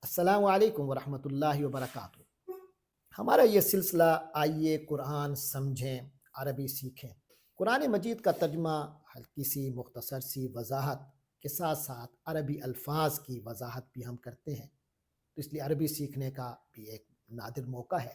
السلام علیکم ورحمۃ اللہ وبرکاتہ۔ ہمارا یہ سلسلہ آئیے قرآن سمجھیں عربی سیکھیں، قرآن مجید کا ترجمہ ہلکی سی مختصر سی وضاحت کے ساتھ ساتھ عربی الفاظ کی وضاحت بھی ہم کرتے ہیں، تو اس لیے عربی سیکھنے کا بھی ایک نادر موقع ہے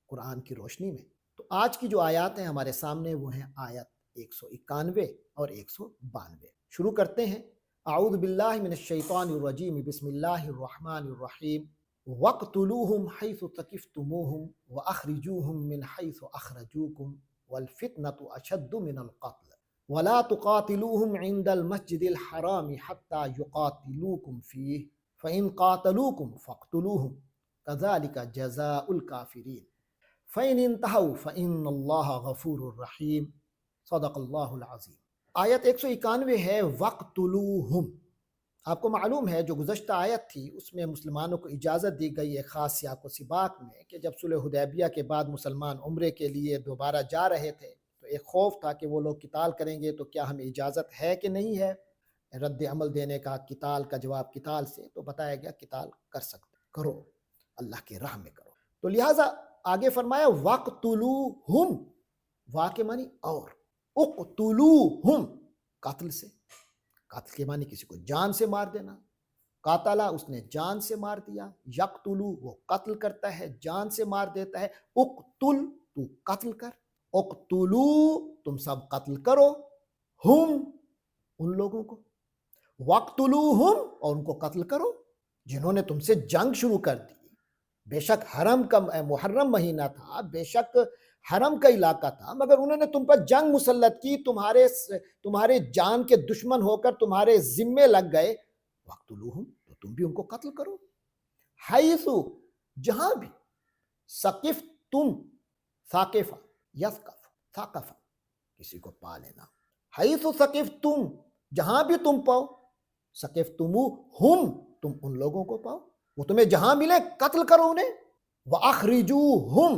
قرآن کی روشنی میں۔ تو آج کی جو آیات ہیں ہمارے سامنے وہ ہیں آیت 191 اور 192۔ شروع کرتے ہیں۔ اعوذ باللہ من الشیطان الرجیم، بسم اللہ الرحمن الرحیم۔ وَاقْتُلُوهُمْ حَيْثُ ثَقِفْتُمُوهُمْ وَأَخْرِجُوهُمْ مِنْ حَيْثُ أَخْرَجُوكُمْ وَالْفِتْنَةُ أَشَدُّ مِنَ الْقَتْلِ وَلَا تُقَاتِلُوهُمْ عِنْدَ الْمَسْجِدِ الْحَرَامِ حَتَّى يُقَاتِلُوكُمْ فِيهِ فَإِنْ قَاتَلُوكُمْ فَاقْتُلُوهُمْ كَذَلِكَ جَزَاءُ الْكَافِرِينَ فَإِنِ انْتَهَوْا فَإِنَّ اللَّهَ غَفُورٌ رَحِيمٌ۔ صدق اللہ العظیم۔ آیت 191 ہے وَاقْتُلُوهُمْ۔ آپ کو معلوم ہے جو گزشتہ آیت تھی اس میں مسلمانوں کو اجازت دی گئی ایک خاص سیاق و سباق میں کہ جب صلح حدیبیہ کے بعد مسلمان عمرے کے لیے دوبارہ جا رہے تھے تو ایک خوف تھا کہ وہ لوگ قتال کریں گے تو کیا ہمیں اجازت ہے کہ نہیں ہے رد عمل دینے کا، قتال کا جواب قتال سے، تو بتایا گیا قتال کر سکتے، کرو، اللہ کے راہ میں کرو۔ تو لہٰذا آگے فرمایا وَاقْتُلُوهُمْ، وا کے معنی اور، اقتلوہم قتل سے، قتل کے معنی کسی کو جان سے مار دینا، قاتلہ اس نے جان سے مار دیا، یقتلو وہ قتل کرتا ہے جان سے مار دیتا ہے، اقتل تو قتل کر، اقتلو تم سب قتل کرو، ہم ان لوگوں کو، وقتلوہم اور ان کو قتل کرو جنہوں نے تم سے جنگ شروع کر دی۔ بے شک حرم کا محرم مہینہ تھا، بے شک حرم کا علاقہ تھا، مگر انہوں نے تم پر جنگ مسلط کی، تمہارے جان کے دشمن ہو کر تمہارے ذمے لگ گئے، وقتلوہم تو تم بھی ان کو قتل کرو، حیثو جہاں بھی، ثقف تم، ثاقفہ یثقف ثاقفہ کسی کو پا لینا، حیثو ثقف تم جہاں بھی تم پاؤ، ثقف تموہم تم ان لوگوں کو پاؤ، وہ تمہیں جہاں ملے قتل کرو انہیں، وَأَخْرِجُوهُمْ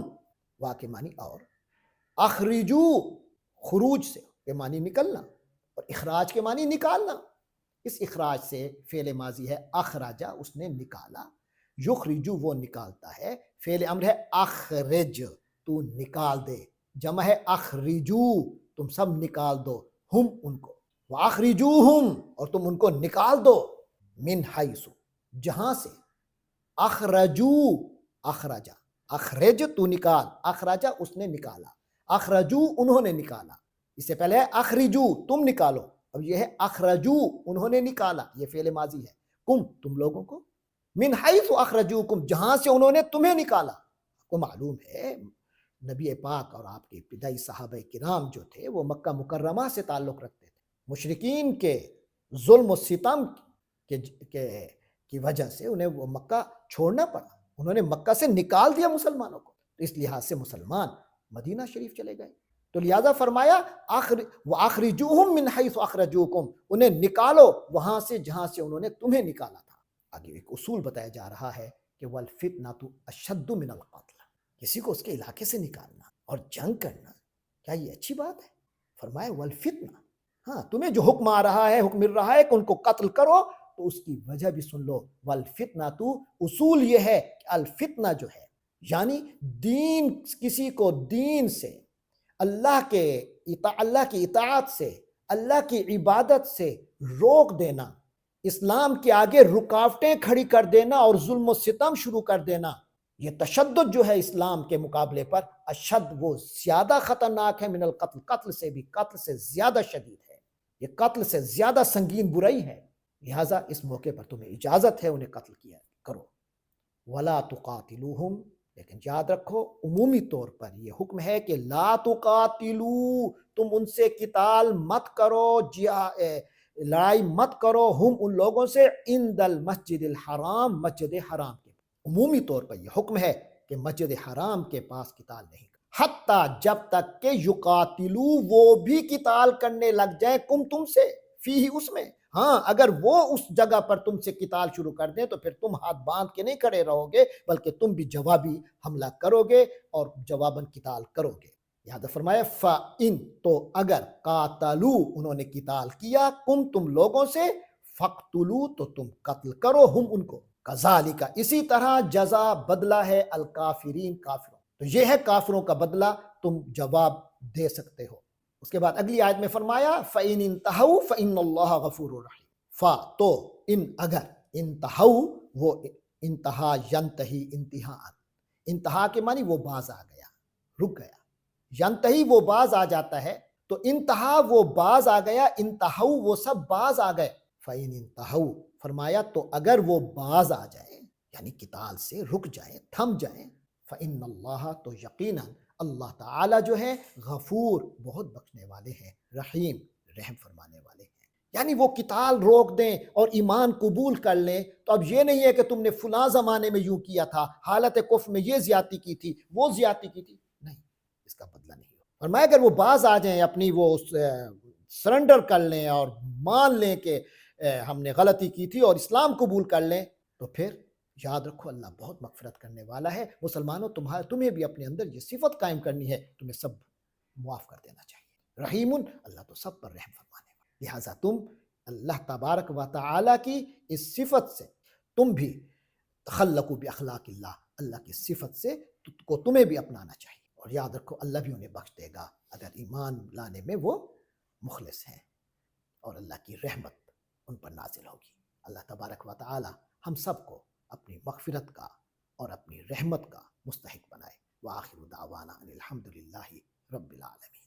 وا کے معنی اور، اخرجو خروج سے کے معنی نکلنا اور اخراج کے معنی نکالنا، اس اخراج سے فعل ماضی ہے اخرجا اس نے نکالا، یخرجو وہ نکالتا ہے، فعل امر ہے اخرج تو نکال دے، جمع ہے اخرجو تم سب نکال دو، ہم ان کو، وَأَخْرِجُوهُمْ اور تم ان کو نکال دو، من حیث جہاں سے، اخرجو اخرجا، اخرج تو نکال، اخرجا اس نے نکالا، اخرجو انہوں نے نکالا، اس سے پہلے ہے اخرجو تم نکالو، اب یہ ہے اخرجو انہوں نے نکالا، یہ فعل ماضی ہے، کم تم لوگوں کو، من حیث اخرجوکم جہاں سے انہوں نے تمہیں نکالا۔ آپ کو معلوم ہے نبی پاک اور آپ کے ابتدائی صحابہ کرام جو تھے وہ مکہ مکرمہ سے تعلق رکھتے تھے، مشرکین کے ظلم و ستم کی وجہ سے انہیں وہ مکہ چھوڑنا پڑا، انہوں نے مکہ سے نکال دیا مسلمانوں کو، تو اس لحاظ سے مسلمان مدینہ شریف چلے گئے، تو لہذا فرمایا وَأَخْرِجُوهُمْ مِنْ حَيْثُ أَخْرَجُوكُمْ انہیں نکالو وہاں سے جہاں سے انہوں نے تمہیں نکالا تھا۔ آگے ایک اصول بتایا جا رہا ہے کہ وَالْفِتْنَةُ أَشَدُّ مِنَ الْقَتْلِ، کسی کو اس کے علاقے سے نکالنا اور جنگ کرنا کیا یہ اچھی بات ہے؟ فرمایا والفتنہ، ہاں تمہیں جو حکم آ رہا ہے، حکم مل رہا ہے کہ ان کو قتل کرو، تو اس کی وجہ بھی سن لو، والفتنہ تو اصول یہ ہے کہ الفتنہ جو ہے یعنی دین، کسی کو دین سے، اللہ کی اطاعت سے، اللہ کی عبادت سے روک دینا، اسلام کے آگے رکاوٹیں کھڑی کر دینا اور ظلم و ستم شروع کر دینا، یہ تشدد جو ہے اسلام کے مقابلے پر اشد، وہ زیادہ خطرناک ہے من القتل، قتل سے بھی، قتل سے زیادہ شدید ہے، یہ قتل سے زیادہ سنگین برائی ہے، لہٰذا اس موقع پر تمہیں اجازت ہے انہیں قتل کیا کرو۔ وَلَا تُقَاتِلُوهُمْ لیکن یاد رکھو عمومی طور پر یہ حکم ہے کہ لا تقاتلو تم ان سے قتال مت کرو، لڑائی مت کرو، ہم ان لوگوں سے، عند المسجد الحرام مسجد حرام کے، عمومی طور پر یہ حکم ہے کہ مسجد حرام کے پاس قتال نہیں کرو، حتیٰ جب تک کہ یقاتلو وہ بھی قتال کرنے لگ جائیں، کم تم سے، فی اس میں، ہاں اگر وہ اس جگہ پر تم سے قتال شروع کر دیں تو پھر تم ہاتھ باندھ کے نہیں کھڑے رہو گے، بلکہ تم بھی جوابی حملہ کرو گے اور جواباً قتال کرو گے۔ یاد فرمایا فَإِن تو اگر قاتلو انہوں نے قتال کیا، کم تم لوگوں سے، فَقْتُلُوا تو تم قتل کرو، ہم ان کو، کذالک اسی طرح جزا بدلہ ہے الکافرین کافروں، تو یہ ہے کافروں کا بدلہ، تم جواب دے سکتے ہو۔ اس کے بعد اگلی آیت میں فرمایا فَإِنِ انتہوا فَإِنَّ اللَّهَ غَفُورٌ رحیم، فا تو ان اگر انتہوا وہ انتہا ینتہی انتہا، انتہا کے معنی وہ باز آ گیا، رک گیا، ینتہی وہ باز آ جاتا ہے، تو انتہا وہ باز آ گیا، انتہوا وہ سب باز آ گئے، فَإِنِ انتہوا فرمایا تو اگر وہ باز آ جائیں یعنی قتال سے رک جائیں، تھم جائیں، فَإِنَّ اللَّهَ تو یقیناً اللہ تعالیٰ جو ہے غفور بہت بخشنے والے ہیں، رحیم رحم فرمانے والے ہیں۔ یعنی وہ قتال روک دیں اور ایمان قبول کر لیں، تو اب یہ نہیں ہے کہ تم نے فلاں زمانے میں یوں کیا تھا، حالت کفر میں یہ زیادتی کی تھی، وہ زیادتی کی تھی، نہیں، اس کا بدلہ نہیں ہو۔ اور میں اگر وہ باز آ جائیں، اپنی وہ سرنڈر کر لیں اور مان لیں کہ ہم نے غلطی کی تھی اور اسلام قبول کر لیں، تو پھر یاد رکھو اللہ بہت مغفرت کرنے والا ہے۔ مسلمانوں تمہیں بھی اپنے اندر یہ صفت قائم کرنی ہے، تمہیں سب معاف کر دینا چاہیے۔ رحیم اللہ تو سب پر رحم فرمانے والا، لہٰذا تم اللہ تبارک و تعالیٰ کی اس صفت سے تم بھی تخلقوا باخلاق اللہ، اللہ کی صفت سے کو تمہیں بھی اپنانا چاہیے، اور یاد رکھو اللہ بھی انہیں بخش دے گا اگر ایمان لانے میں وہ مخلص ہیں، اور اللہ کی رحمت ان پر نازل ہوگی۔ اللہ تبارک و تعالی ہم سب کو اپنی مغفرت کا اور اپنی رحمت کا مستحق بنائے۔ وآخر دعوانا ان الحمد للہ رب العالمین۔